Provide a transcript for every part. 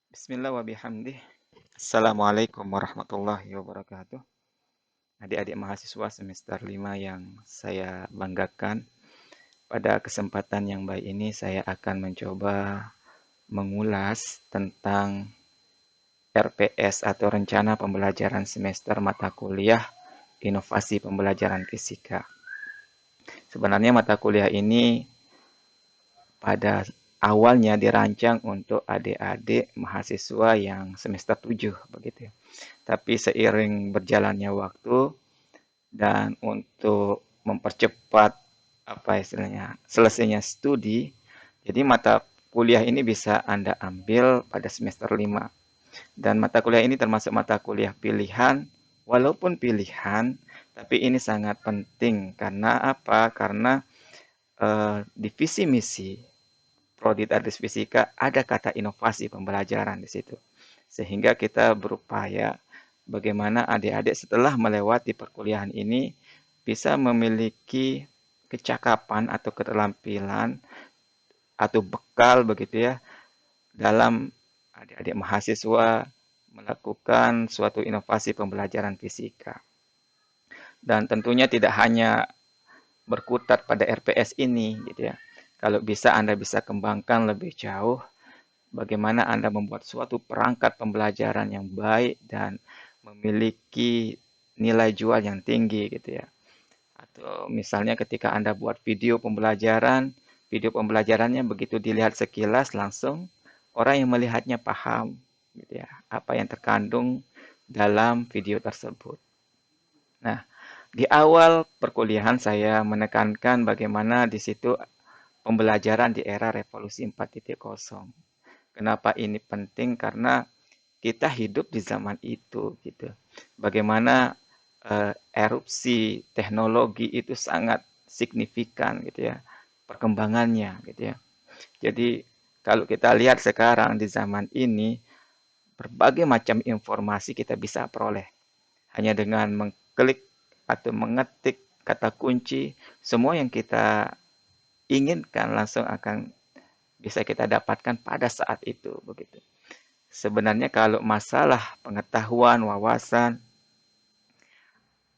Bismillah wa bihamdih. Assalamualaikum warahmatullahi wabarakatuh. Adik-adik mahasiswa semester 5 yang saya banggakan, pada kesempatan yang baik ini saya akan mencoba mengulas tentang RPS atau Rencana Pembelajaran Semester Mata Kuliah Inovasi Pembelajaran Fisika. Sebenarnya mata kuliah ini pada awalnya dirancang untuk adik-adik mahasiswa yang semester 7 begitu ya. Tapi seiring berjalannya waktu dan untuk mempercepat apa istilahnya selesainya studi, jadi mata kuliah ini bisa Anda ambil pada semester 5. Dan mata kuliah ini termasuk mata kuliah pilihan, walaupun pilihan, tapi ini sangat penting karena apa? Karena di visi misi Prodi Teknik Fisika ada kata inovasi pembelajaran di situ. Sehingga kita berupaya bagaimana adik-adik setelah melewati perkuliahan ini bisa memiliki kecakapan atau keterampilan atau bekal begitu ya dalam adik-adik mahasiswa melakukan suatu inovasi pembelajaran fisika. Dan tentunya tidak hanya berkutat pada RPS ini gitu ya. Kalau bisa Anda bisa kembangkan lebih jauh bagaimana Anda membuat suatu perangkat pembelajaran yang baik dan memiliki nilai jual yang tinggi gitu ya. Atau misalnya ketika Anda buat video pembelajarannya begitu dilihat sekilas langsung orang yang melihatnya paham gitu ya, apa yang terkandung dalam video tersebut. Nah, di awal perkuliahan saya menekankan bagaimana di situ pembelajaran di era revolusi 4.0. Kenapa ini penting? Karena kita hidup di zaman itu gitu. Bagaimana erupsi teknologi itu sangat signifikan gitu ya perkembangannya gitu ya. Jadi kalau kita lihat sekarang di zaman ini berbagai macam informasi kita bisa peroleh hanya dengan mengklik atau mengetik kata kunci, semua yang kita inginkan langsung akan bisa kita dapatkan pada saat itu begitu. Sebenarnya kalau masalah pengetahuan, wawasan,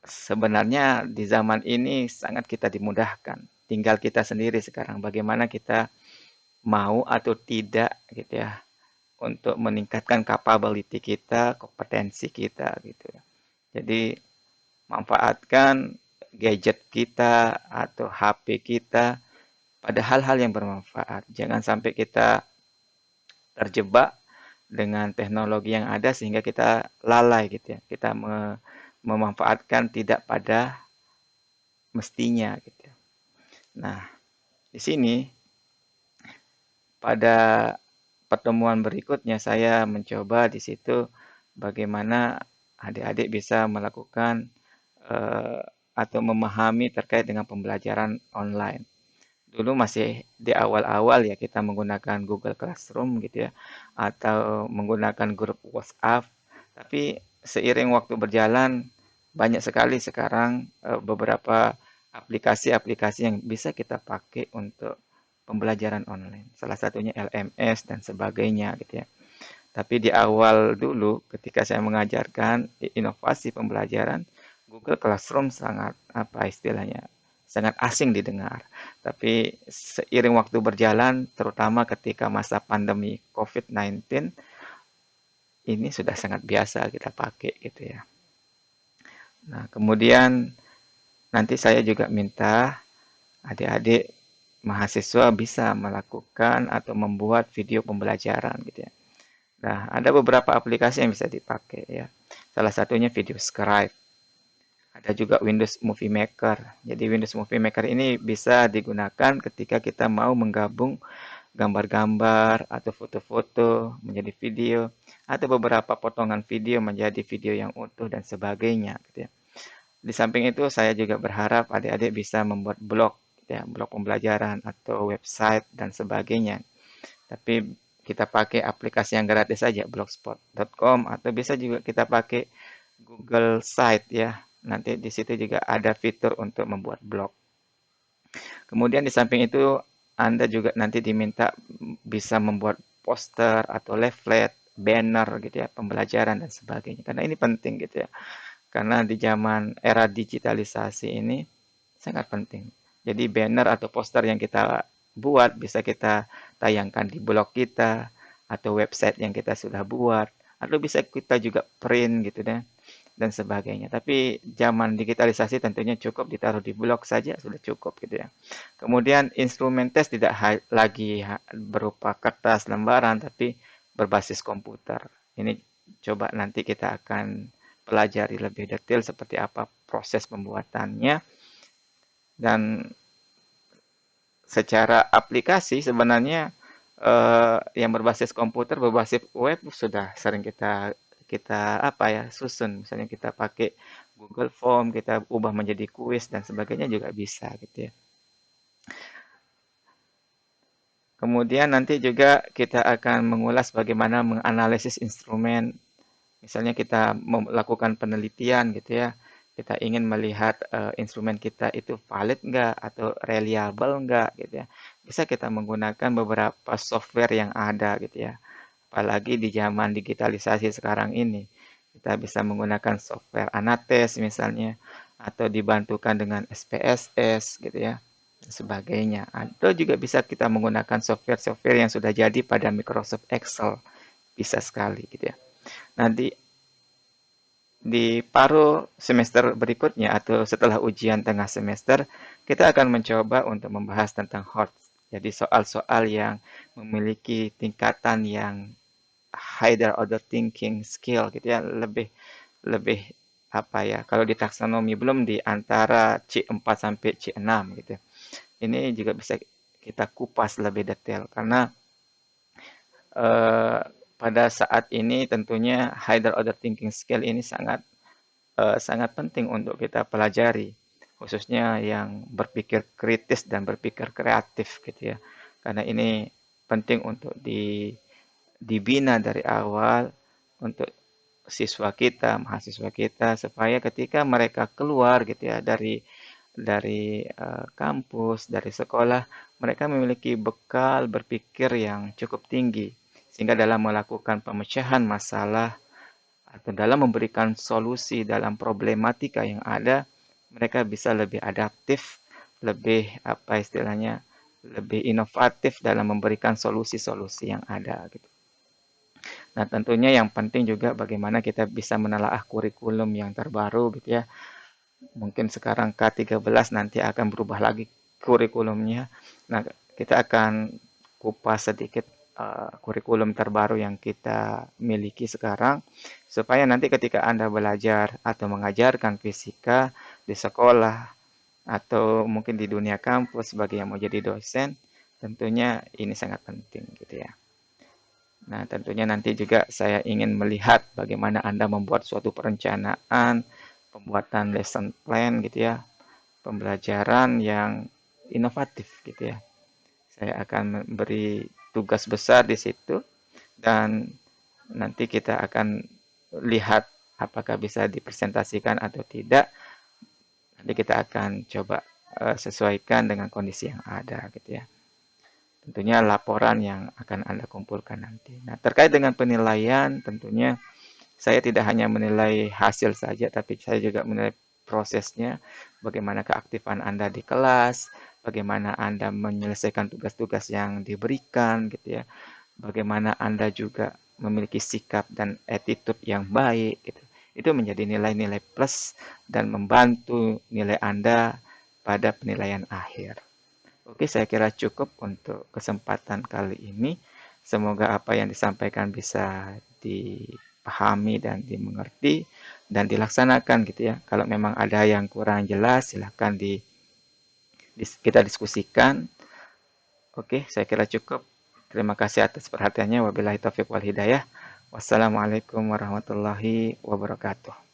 sebenarnya di zaman ini sangat kita dimudahkan. Tinggal kita sendiri sekarang bagaimana kita mau atau tidak gitu ya untuk meningkatkan capability kita, kompetensi kita gitu ya. Jadi manfaatkan gadget kita atau HP kita pada hal-hal yang bermanfaat. Jangan sampai kita terjebak dengan teknologi yang ada sehingga kita lalai gitu ya. Kita memanfaatkan tidak pada mestinya gitu ya. Nah, di sini pada pertemuan berikutnya saya mencoba di situ bagaimana adik-adik bisa melakukan eh, atau memahami terkait dengan pembelajaran online. Dulu masih di awal-awal ya kita menggunakan Google Classroom gitu ya atau menggunakan grup WhatsApp. Tapi seiring waktu berjalan banyak sekali sekarang beberapa aplikasi-aplikasi yang bisa kita pakai untuk pembelajaran online. Salah satunya LMS dan sebagainya gitu ya. Tapi di awal dulu ketika saya mengajarkan inovasi pembelajaran, Google Classroom sangat apa istilahnya? Sangat asing didengar. Tapi seiring waktu berjalan, terutama ketika masa pandemi COVID-19, ini sudah sangat biasa kita pakai gitu ya. Nah, kemudian nanti saya juga minta adik-adik mahasiswa bisa melakukan atau membuat video pembelajaran gitu ya. Nah, ada beberapa aplikasi yang bisa dipakai ya. Salah satunya Video Scribe. Ada juga Windows Movie Maker. Jadi Windows Movie Maker ini bisa digunakan ketika kita mau menggabung gambar-gambar atau foto-foto menjadi video atau beberapa potongan video menjadi video yang utuh dan sebagainya gitu ya. Di samping itu saya juga berharap adik-adik bisa membuat blog ya, blog pembelajaran atau website dan sebagainya. Tapi kita pakai aplikasi yang gratis saja, blogspot.com atau bisa juga kita pakai Google Site ya. Nanti di situ juga ada fitur untuk membuat blog. Kemudian di samping itu Anda juga nanti diminta bisa membuat poster atau leaflet banner gitu ya, pembelajaran dan sebagainya. Karena ini penting gitu ya. Karena di zaman era digitalisasi ini sangat penting. Jadi banner atau poster yang kita buat bisa kita tayangkan di blog kita atau website yang kita sudah buat atau bisa kita juga print gitu deh dan sebagainya. Tapi zaman digitalisasi tentunya cukup ditaruh di blog saja sudah cukup gitu ya. Kemudian instrumen tes tidak lagi berupa kertas lembaran tapi berbasis komputer. Ini coba nanti kita akan pelajari lebih detail seperti apa proses pembuatannya dan secara aplikasi sebenarnya yang berbasis komputer, berbasis web sudah sering kita kita apa ya susun. Misalnya kita pakai Google Form, kita ubah menjadi kuis dan sebagainya juga bisa gitu ya. Kemudian nanti juga kita akan mengulas bagaimana menganalisis instrumen. Misalnya kita melakukan penelitian gitu ya, kita ingin melihat instrumen kita itu valid nggak atau reliable nggak gitu ya. Bisa kita menggunakan beberapa software yang ada gitu ya. Apalagi di zaman digitalisasi sekarang ini, kita bisa menggunakan software Anates misalnya, atau dibantukan dengan SPSS gitu ya, dan sebagainya. Atau juga bisa kita menggunakan software-software yang sudah jadi pada Microsoft Excel, bisa sekali gitu ya. Nah, di paruh semester berikutnya atau setelah ujian tengah semester, kita akan mencoba untuk membahas tentang HOT. Jadi soal-soal yang memiliki tingkatan yang higher order thinking skill gitu ya, lebih lebih apa ya, kalau di taksonomi belum di antara C4 sampai C6 gitu. Ini juga bisa kita kupas lebih detail karena eh, pada saat ini tentunya higher order thinking skill ini sangat penting untuk kita pelajari, khususnya yang berpikir kritis dan berpikir kreatif gitu ya. Karena ini penting untuk dibina dari awal untuk siswa kita, mahasiswa kita, supaya ketika mereka keluar gitu ya dari kampus, dari sekolah, mereka memiliki bekal berpikir yang cukup tinggi, sehingga dalam melakukan pemecahan masalah atau dalam memberikan solusi dalam problematika yang ada, mereka bisa lebih adaptif, lebih apa istilahnya, lebih inovatif dalam memberikan solusi-solusi yang ada gitu. Nah, tentunya yang penting juga bagaimana kita bisa menelaah kurikulum yang terbaru gitu ya. Mungkin sekarang K13 nanti akan berubah lagi kurikulumnya. Nah, kita akan kupas sedikit kurikulum terbaru yang kita miliki sekarang supaya nanti ketika Anda belajar atau mengajarkan fisika di sekolah atau mungkin di dunia kampus sebagai yang mau jadi dosen, tentunya ini sangat penting gitu ya. Nah, tentunya nanti juga saya ingin melihat bagaimana Anda membuat suatu perencanaan, pembuatan lesson plan gitu ya, pembelajaran yang inovatif gitu ya. Saya akan memberi tugas besar di situ dan nanti kita akan lihat apakah bisa dipresentasikan atau tidak. Nanti kita akan coba sesuaikan dengan kondisi yang ada gitu ya. Tentunya laporan yang akan Anda kumpulkan nanti. Nah, terkait dengan penilaian, tentunya saya tidak hanya menilai hasil saja, tapi saya juga menilai prosesnya, bagaimana keaktifan Anda di kelas, bagaimana Anda menyelesaikan tugas-tugas yang diberikan, gitu ya. Bagaimana Anda juga memiliki sikap dan attitude yang baik, gitu. Itu menjadi nilai-nilai plus dan membantu nilai Anda pada penilaian akhir. Oke, saya kira cukup untuk kesempatan kali ini. Semoga apa yang disampaikan bisa dipahami dan dimengerti dan dilaksanakan gitu ya. Kalau memang ada yang kurang jelas, silahkan kita diskusikan. Oke, saya kira cukup. Terima kasih atas perhatiannya. Wabillahi taufiq wal hidayah. Wassalamualaikum warahmatullahi wabarakatuh.